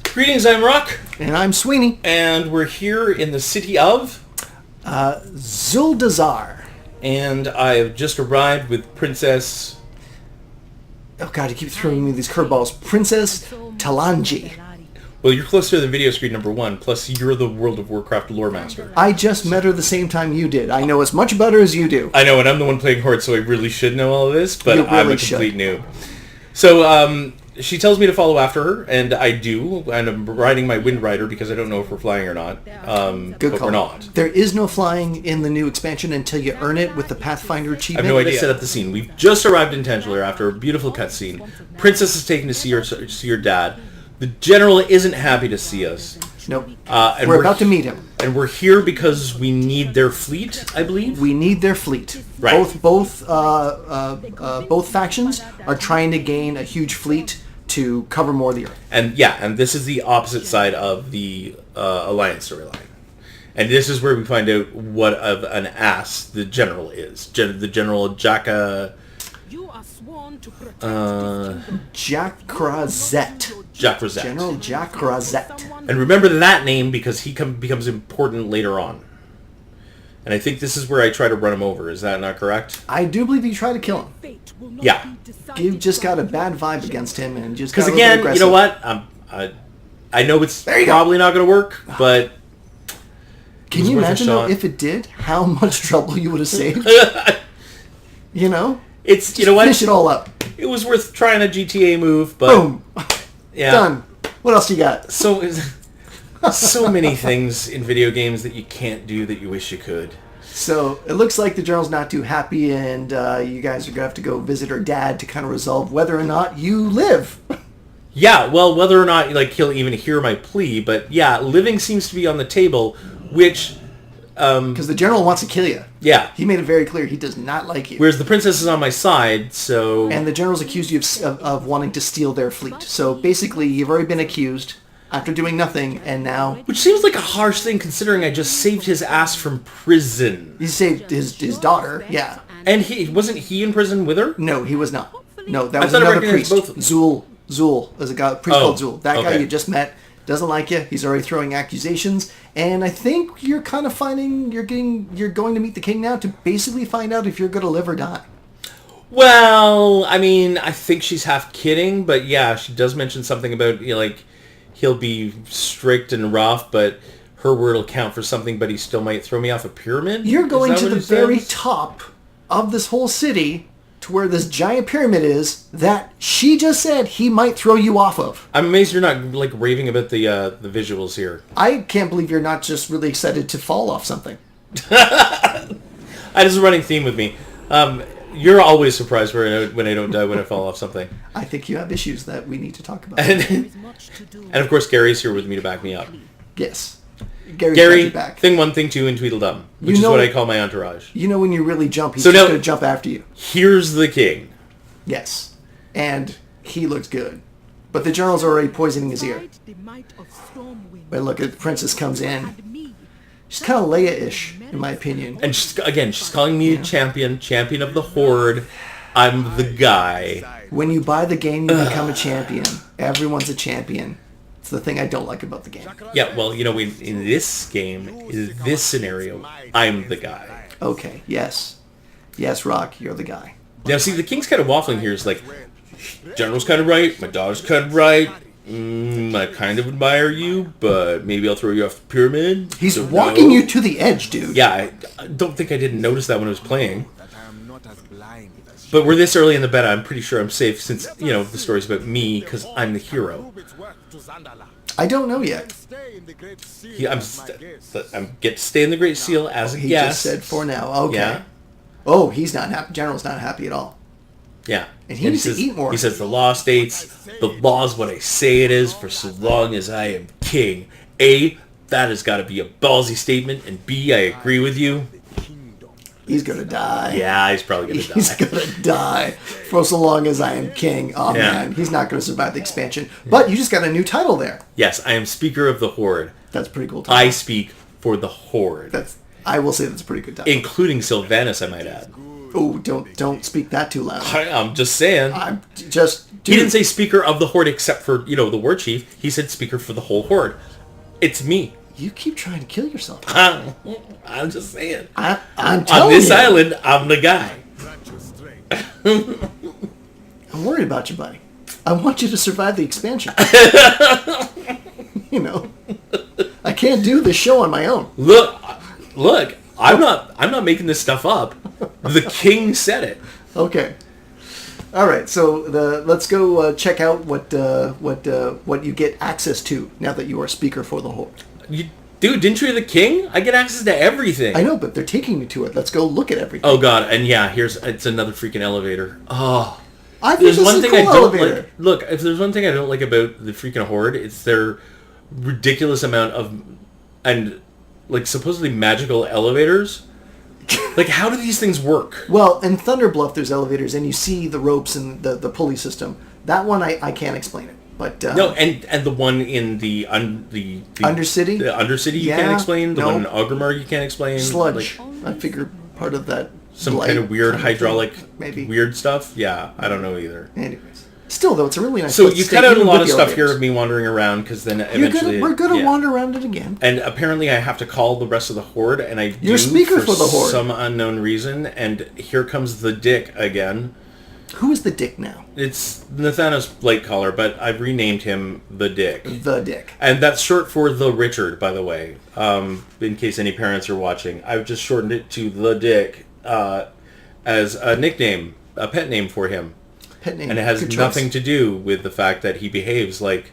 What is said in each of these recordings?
Greetings, I'm Rock. And I'm Sweeny. And we're here in the city of... Zuldazar. And I have just arrived with Princess... Oh god, you keep throwing me these curveballs. Princess Talanji. Well, you're closer to the video screen, number one, plus you're the World of Warcraft lore master. I just met her the same time you did. I know as much about her as you do. I know, and I'm the one playing Horde, so I really should know all of this, but You really I'm a complete noob. So, she tells me to follow after her, and I do, and I'm riding my Wind Rider because I don't know if we're flying or not. Good but call. we're not. There is no flying in the new expansion until you earn it with the Pathfinder I achievement. have no idea. Set up the scene. We've just arrived in Tangier after a beautiful cutscene. Princess is taken to see her dad. The general isn't happy to see us. Nope. And we're about to meet him. And we're here because we need their fleet, I believe. We need their fleet. Right. Both factions are trying to gain a huge fleet to cover more of the earth. And this is the opposite side of the Alliance storyline. And this is where we find out what of an ass the general is. The General Jacka... Jack Rosette. Jack Rosette. General Jack Rosette. And remember that name because he becomes important later on. And I think this is where I try to run him over. Is that not correct? I do believe you try to kill him. Yeah. You've just got a bad vibe against him, and just because again, you know what? I know it's probably not going to work, but can you imagine though, if it did, how much trouble you would have saved? You know, it's you know what? Finish it all up. It was worth trying a GTA move, but boom, yeah, done. What else you got? So many things in video games that you can't do that you wish you could. So it looks like the general's not too happy, and you guys are gonna have to go visit her dad to kind of resolve whether or not you live. Yeah, well, whether or not he'll even hear my plea, but yeah, living seems to be on the table, which because the general wants to kill you. Yeah, he made it very clear he does not like you. Whereas the princess is on my side, so and the general's accused you of wanting to steal their fleet. So basically, you've already been accused after doing nothing, and now... Which seems like a harsh thing, considering I just saved his ass from prison. You saved his daughter, yeah. And wasn't he in prison with her? No, he was not. No, that was another priest. Zul. There's a guy, priest called Zul. That guy you just met doesn't like you. He's already throwing accusations, and I think you're kind of finding you're going to meet the king now to basically find out if you're going to live or die. Well, I mean, I think she's half kidding, but yeah, she does mention something about he'll be strict and rough, but her word will count for something, but he still might throw me off a pyramid? You're going to the very top of this whole city to where this giant pyramid is that she just said he might throw you off of. I'm amazed you're not raving about the visuals here. I can't believe you're not just really excited to fall off something. That is a running theme with me. You're always surprised when I don't die when I fall off something. I think you have issues that we need to talk about. And of course, Gary's here with me to back me up. Yes. Gary, back. Thing 1, thing 2, and Tweedledum, which is what I call my entourage. You know when you really jump, he's just going to jump after you. Here's the king. Yes. And he looks good. But the general's already poisoning his ear. But look, the princess comes in. She's kind of Leia-ish, in my opinion. And she's calling me a champion of the Horde. I'm the guy. When you buy the game, you become a champion. Everyone's a champion. It's the thing I don't like about the game. Yeah, well, in this game, in this scenario, I'm the guy. Okay, yes. Yes, Rock, you're the guy. Now, see, the king's kind of waffling here. It's like, general's kind of right, my daughter's kind of right. I kind of admire you, but maybe I'll throw you off the pyramid. He's walking you to the edge, dude. Yeah, I don't think I didn't notice that when I was playing. But we're this early in the beta, I'm pretty sure I'm safe since, the story's about me, because I'm the hero. I don't know yet. I'm get to stay in the Great Seal as a guest. He just said for now. Okay. Yeah. Oh, he's not happy. General's not happy at all. Yeah. And he needs to eat more. He says the law states, the law is what I say it is for so long as I am king. A, that has got to be a ballsy statement, and B, I agree with you. He's going to die. Yeah, he's probably going to die. He's going to die for so long as I am king. Oh, man. He's not going to survive the expansion. But you just got a new title there. Yes, I am Speaker of the Horde. That's a pretty cool title. I speak for the Horde. I will say that's a pretty good title. Including Sylvanas, I might add. Oh, don't speak that too loud. I'm just saying. Dude. He didn't say speaker of the Horde except for, the war chief. He said speaker for the whole Horde. It's me. You keep trying to kill yourself. I'm just saying. I'm telling on this island, I'm the guy. I'm worried about you, buddy. I want you to survive the expansion. I can't do this show on my own. Look, I'm not making this stuff up. The king said it. Okay. All right. So let's go check out what you get access to now that you are speaker for the Horde. Dude, didn't you hear the king? I get access to everything. I know, but they're taking me to it. Let's go look at everything. Oh god, and yeah, it's another freaking elevator. Oh. I think there's one thing I don't elevator. Like. Look, if there's one thing I don't like about the freaking Horde, it's their ridiculous amount of supposedly magical elevators. Like, how do these things work? Well, in Thunderbluff, there's elevators, and you see the ropes and the pulley system. That one, I can't explain it. But no, and the one in the Undercity? The Undercity you can't explain. The one in Orgrimmar you can't explain. Sludge. I figure part of that. Some kind of weird hydraulic, maybe weird stuff. Yeah, I don't know either. Anyways, still though, it's a really nice. So you cut out a lot of stuff here of me wandering around because then eventually we're gonna wander around it again. And apparently, I have to call the rest of the Horde, and You're speaker for the Horde, some unknown reason. And here comes the Dick again. Who is the Dick now? It's Nathanos Blightcaller, but I've renamed him the Dick. The Dick. And that's short for the Richard, by the way. In case any parents are watching, I've just shortened it to the Dick as a nickname, a pet name for him. Pet name. And it has nothing to do with the fact that he behaves like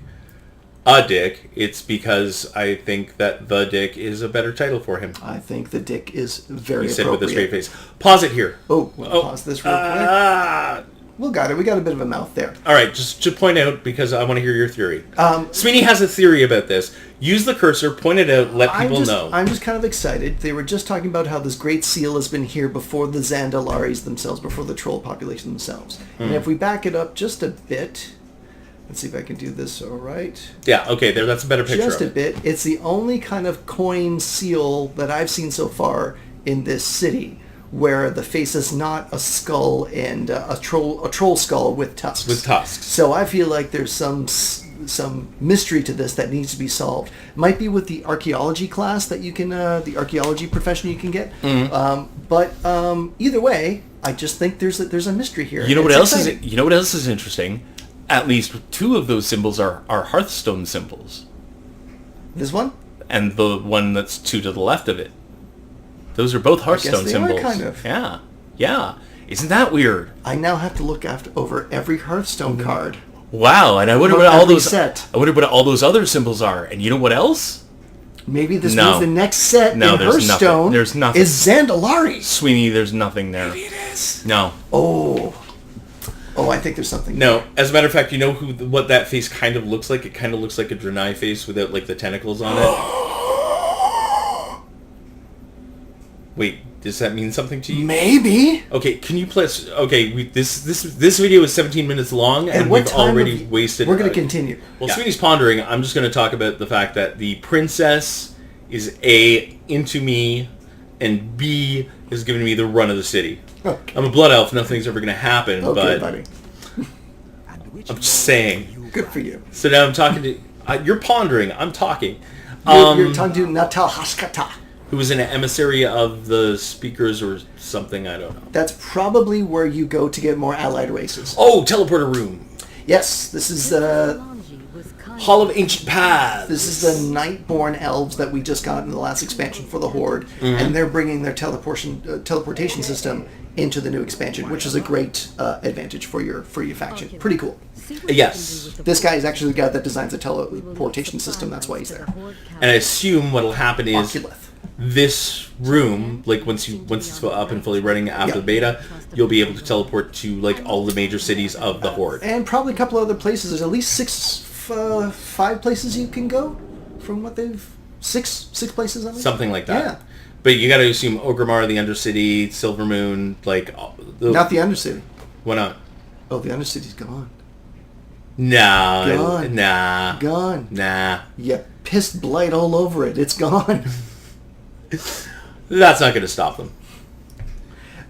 a dick. It's because I think that the Dick is a better title for him. I think the Dick is very appropriate. He said with a straight face. Pause it here. Pause this real quick. We got it. We got a bit of a mouth there. All right, just to point out, because I want to hear your theory. Sweeny has a theory about this. Use the cursor, point it out, let people know. I'm just kind of excited. They were just talking about how this great seal has been here before the Zandalaris themselves, before the troll population themselves. And if we back it up just a bit... Let's see if I can do this all right. Yeah, okay, that's a better picture. Just a bit. It's the only kind of coin seal that I've seen so far in this city where the face is not a skull and a troll skull with tusks. With tusks. So I feel like there's some mystery to this that needs to be solved. Might be with the archaeology class that you can, the archaeology profession you can get. But either way, I just think there's a mystery here. You know what else is interesting? At least two of those symbols are Hearthstone symbols. This one? And the one that's two to the left of it. Those are both Hearthstone symbols. Are, kind of. Yeah. Isn't that weird? I now have to look over every Hearthstone card. Wow, and I wonder what all those other symbols are. And you know what else? Maybe this means the next set in Hearthstone there's nothing. Is Zandalari. Sweeney, there's nothing there. Maybe it is. No. Oh, I think there's something. No, as a matter of fact, you know what that face kind of looks like? It kind of looks like a Draenei face without the tentacles on it. Wait, does that mean something to you? Maybe. Okay, can you please? Okay, this video is 17 minutes long, and we've already wasted. We're going to continue. Well, Sweeney's pondering. I'm just going to talk about the fact that the princess is A, into me, and B, is giving me the run of the city. Okay. I'm a blood elf. Nothing's ever going to happen. Okay, buddy. I'm just saying. Good for you. So now I'm talking to... you're pondering. I'm talking. You're talking to Natal Hashkata. Who was an emissary of the speakers or something, I don't know. That's probably where you go to get more allied races. Oh, teleporter room. Yes, this is the... Hall of Ancient Paths. This is the Nightborn elves that we just got in the last expansion for the Horde, and they're bringing their teleportation system into the new expansion, which is a great advantage for your faction. Pretty cool. Yes. This guy is actually the guy that designs the teleportation system. That's why he's there. And I assume what'll happen is Oculith. This room, once it's up and fully running after the beta, you'll be able to teleport to all the major cities of the Horde, and probably a couple other places. There's at least 5 places you can go from what they've... Six places, I think? Something like that. Yeah. But you got to assume Orgrimmar, the Undercity, Silvermoon, not the Undercity. Why not? Oh, the Undercity's gone. Gone. Nah. You pissed blight all over it. It's gone. That's not going to stop them.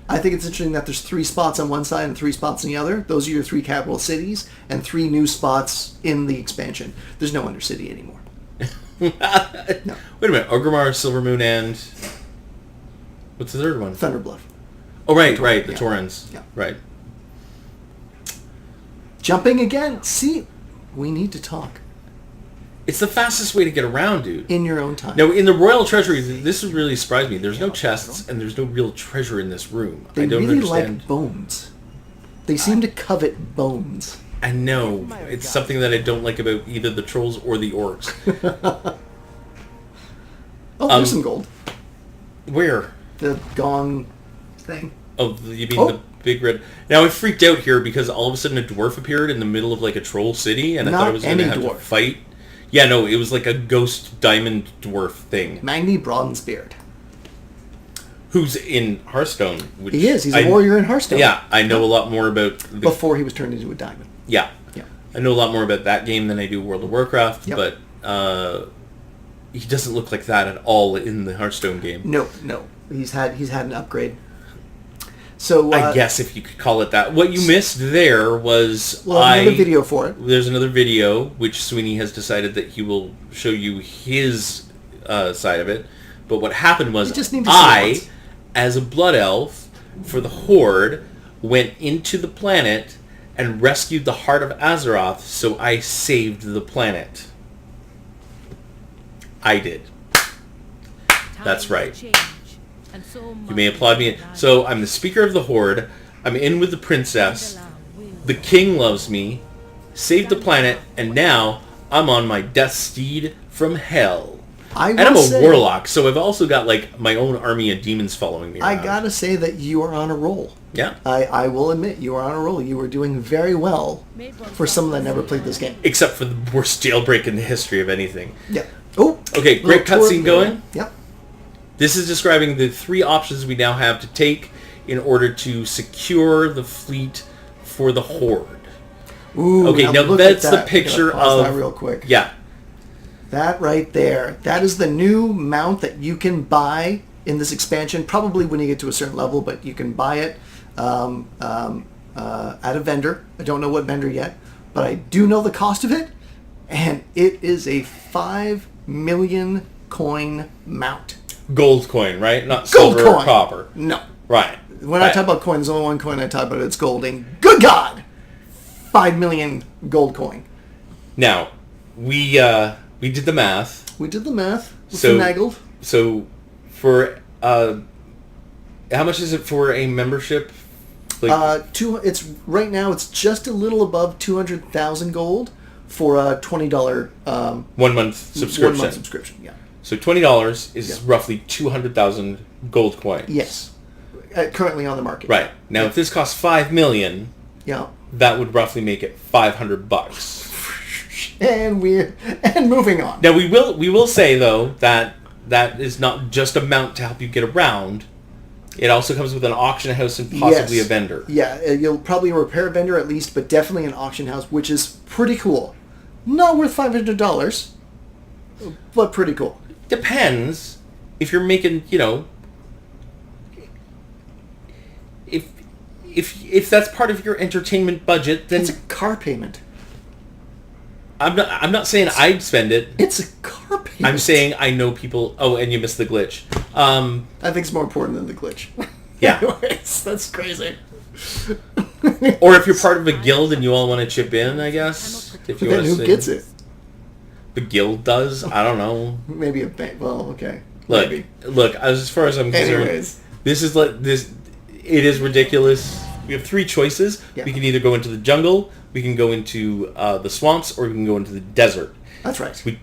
I think it's interesting that there's 3 spots on one side and 3 spots on the other. Those are your 3 capital cities and 3 new spots in the expansion. There's no Undercity anymore. No. Wait a minute. Orgrimmar, Silvermoon, and... What's the third one? Thunderbluff. Oh, right. The Torrens. Yeah. Right. Jumping again. See, we need to talk. It's the fastest way to get around, dude. In your own time. Now, in the Royal Treasury, this really surprised me. There's no chests, and there's no real treasure in this room. They I don't really understand. like bones. They seem to covet bones. I know. It's something that I don't like about either the trolls or the orcs. There's some gold. Where? The gong thing. Oh, you mean the big red... Now, I freaked out here because all of a sudden a dwarf appeared in the middle of, like, a troll city, and I thought I was going to have to fight. Yeah, no, it was like a ghost diamond dwarf thing. Magni Broadensbeard. Who's in Hearthstone. Which he is. He's a warrior in Hearthstone. Yeah, I know a lot more about... Before he was turned into a diamond. Yeah. I know a lot more about that game than I do World of Warcraft, yep. but he doesn't look like that at all in the Hearthstone game. No. He's had an upgrade. So I guess if you could call it that. What you missed there was another video for it. There's another video which Sweeny has decided that he will show you his side of it. But what happened was as a blood elf for the Horde, went into the planet and rescued the heart of Azeroth, so I saved the planet. I did. That's right. You may applaud me. So I'm the Speaker of the Horde. I'm in with the princess. The king loves me. Saved the planet, and now I'm on my death steed from hell. And I'm a warlock, so I've also got like my own army of demons following me around. I gotta say that you are on a roll. Yeah. I will admit you are on a roll. You were doing very well for someone that never played this game. Except for the worst jailbreak in the history of anything. Yeah. Oh. Okay, great cutscene going. Yep. This is describing the 3 options we now have to take in order to secure the fleet for the Horde. Ooh, okay, now that's the picture of... that real quick. Yeah. That right there. That is the new mount that you can buy in this expansion, probably when you get to a certain level, but you can buy it at a vendor. I don't know what vendor yet, but I do know the cost of it, and it is a 5 million coin mount. Gold coin, right? Not gold silver coin. Or copper. No. Right. When I talk about coin, there's only one coin I talk about. It's gold. And good God, 5 million gold coin. Now, we did the math. We So, finagled. So, for how much is it for a membership? Like, it's right now. It's just a little above 200,000 gold for a $20 1 month subscription. 1 month subscription. Yeah. So $20 is roughly 200,000 gold coins. Yes. Currently on the market. Right. Now, if this costs $5 million, that would roughly make it $500. And moving on. Now, we will say, though, that is not just a mount to help you get around. It also comes with an auction house and possibly a vendor. Yeah, you'll probably repair a vendor at least, but definitely an auction house, which is pretty cool. Not worth $500, but pretty cool. Depends if you're making, if that's part of your entertainment budget, then it's a car payment. I'm not saying I'd spend it. It's a car payment. I'm saying I know people. Oh, and you missed the glitch. I think it's more important than the glitch. Yeah. Anyways, that's crazy. Or if you're part of a guild and you all want to chip in, I guess. If you then who gets it? The guild does. I don't know. Maybe a bank. Well, okay. Look. As far as I'm concerned, this is like this. It is ridiculous. We have 3 choices. Yeah. We can either go into the jungle, we can go into the swamps, or we can go into the desert. That's right.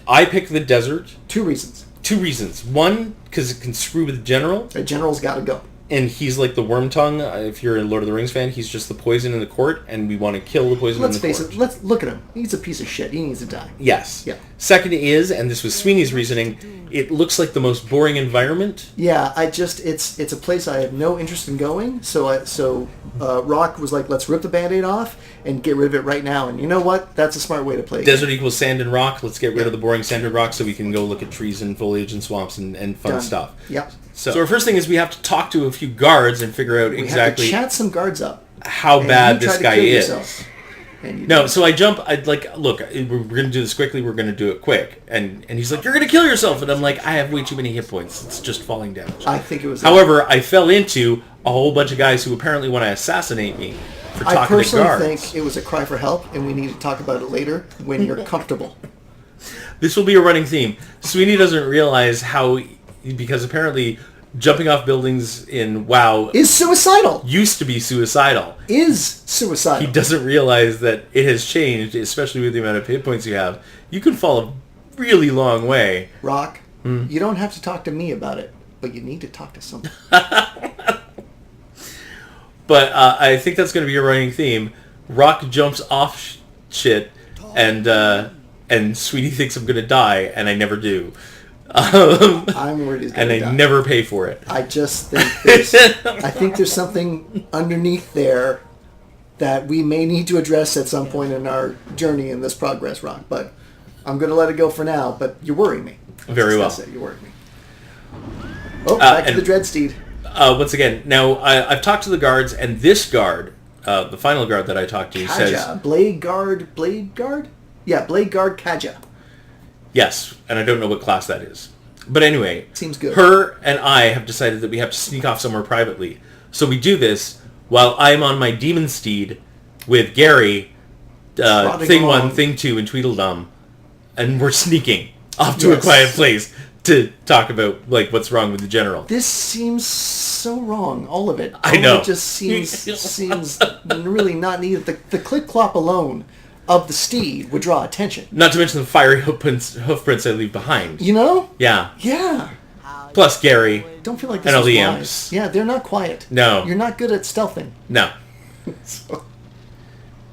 I picked the desert. 2 reasons. 2 reasons. One, because it can screw with the general. The general's got to go. And he's like the worm tongue. If you're a Lord of the Rings fan, he's just the poison in the court, and we want to kill the poison in the court. Let's face it. Let's look at him. He's a piece of shit. He needs to die. Yes. Yeah. Second is, and this was Sweeney's reasoning, it looks like the most boring environment. Yeah, it's a place I have no interest in going. So Rock was like, let's rip the Band-Aid off and get rid of it right now. And you know what? That's a smart way to play. Desert equals sand and rock. Let's get rid of the boring sand and rock so we can go look at trees and foliage and swamps and fun stuff. Yep. So our first thing is we have to talk to a few guards and figure out exactly... We have to chat some guards up. How bad this guy is. So I jump, look, we're going to do this quickly, we're going to do it quick. And he's like, you're going to kill yourself. And I'm like, I have way too many hit points. It's just falling damage. I think it was... However, I fell into a whole bunch of guys who apparently want to assassinate me for talking to guards. I personally think it was a cry for help, and we need to talk about it later when you're comfortable. This will be a running theme. Sweeny doesn't realize how... Because apparently jumping off buildings in WoW... is suicidal. Used to be suicidal. Is suicidal. He doesn't realize that it has changed, especially with the amount of hit points you have. You can fall a really long way. Rock, you don't have to talk to me about it, but you need to talk to someone. But I think that's going to be a running theme. Rock jumps off shit, and Sweeny thinks I'm going to die, and I never do. I'm worried he's going to die. And I never pay for it. I just think there's something underneath there that we may need to address at some point in our journey in this progress, Rock. But I'm going to let it go for now. But you're worrying me. Very well. You're worrying me. Oh, back to the Dreadsteed. Once again, now I've talked to the guards, and this guard, the final guard that I talked to, says... Blade Guard? Yeah, Blade Guard Kaja. Yes, and I don't know what class that is. But anyway, seems good. Her and I have decided that we have to sneak off somewhere privately. So we do this while I'm on my demon steed with Gary, Thing 1, Thing 2, and Tweedledum, and we're sneaking off to a quiet place to talk about what's wrong with the general. This seems so wrong, all of it. I know. It just seems really not needed. The clip-clop alone of the steed would draw attention. Not to mention the fiery hoofprints I leave behind. You know? Yeah. Yeah. Plus Gary. Don't feel like this and all the wise. imps. Yeah, they're not quiet. No. You're not good at stealthing. No.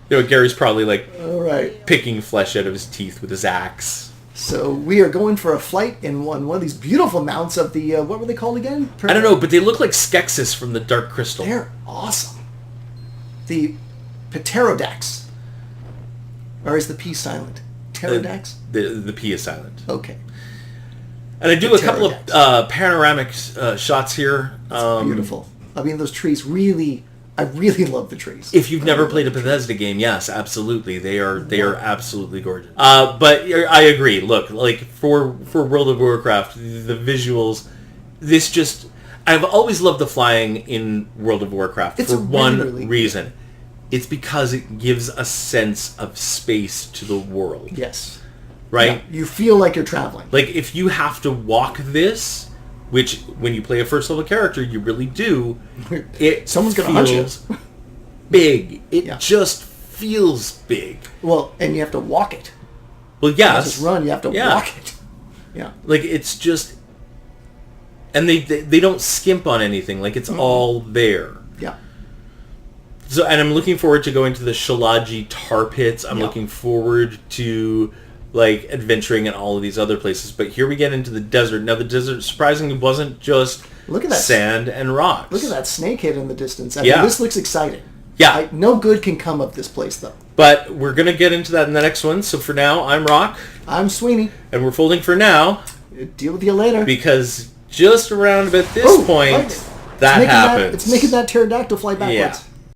Gary's probably all right, picking flesh out of his teeth with his axe. So we are going for a flight in one of these beautiful mounts of the, what were they called again? I don't know, but they look like Skeksis from the Dark Crystal. They're awesome. The Pterodax. Or is the P silent? Pterodax? The P is silent. Okay. And I do a couple of panoramic shots here. It's beautiful. I mean, those trees I really love the trees. If you've never played a Bethesda game, yes, absolutely. They are absolutely gorgeous. But I agree. Look, for World of Warcraft, the visuals, I've always loved the flying in World of Warcraft for one reason. It's because it gives a sense of space to the world. Yes. Right? Yeah, you feel like you're traveling. If you have to walk this, which when you play a first level character, you really do, someone's going to hunt you. Big. It just feels big. Well, and you have to walk it. Well, yes. You don't just run, you have to walk it. Yeah. It's just... And they don't skimp on anything. It's all there. Yeah. So, and I'm looking forward to going to the Shalaji tar pits. I'm looking forward to adventuring in all of these other places. But here we get into the desert. Now the desert surprisingly wasn't just sand and rocks. Look at that snakehead in the distance. I mean, this looks exciting. Yeah. No good can come of this place though. But we're going to get into that in the next one. So for now, I'm Rock. I'm Sweeny. And we're folding for now. Deal with you later. Because just around about this point, that happens. It's making that pterodactyl fly backwards. Yeah.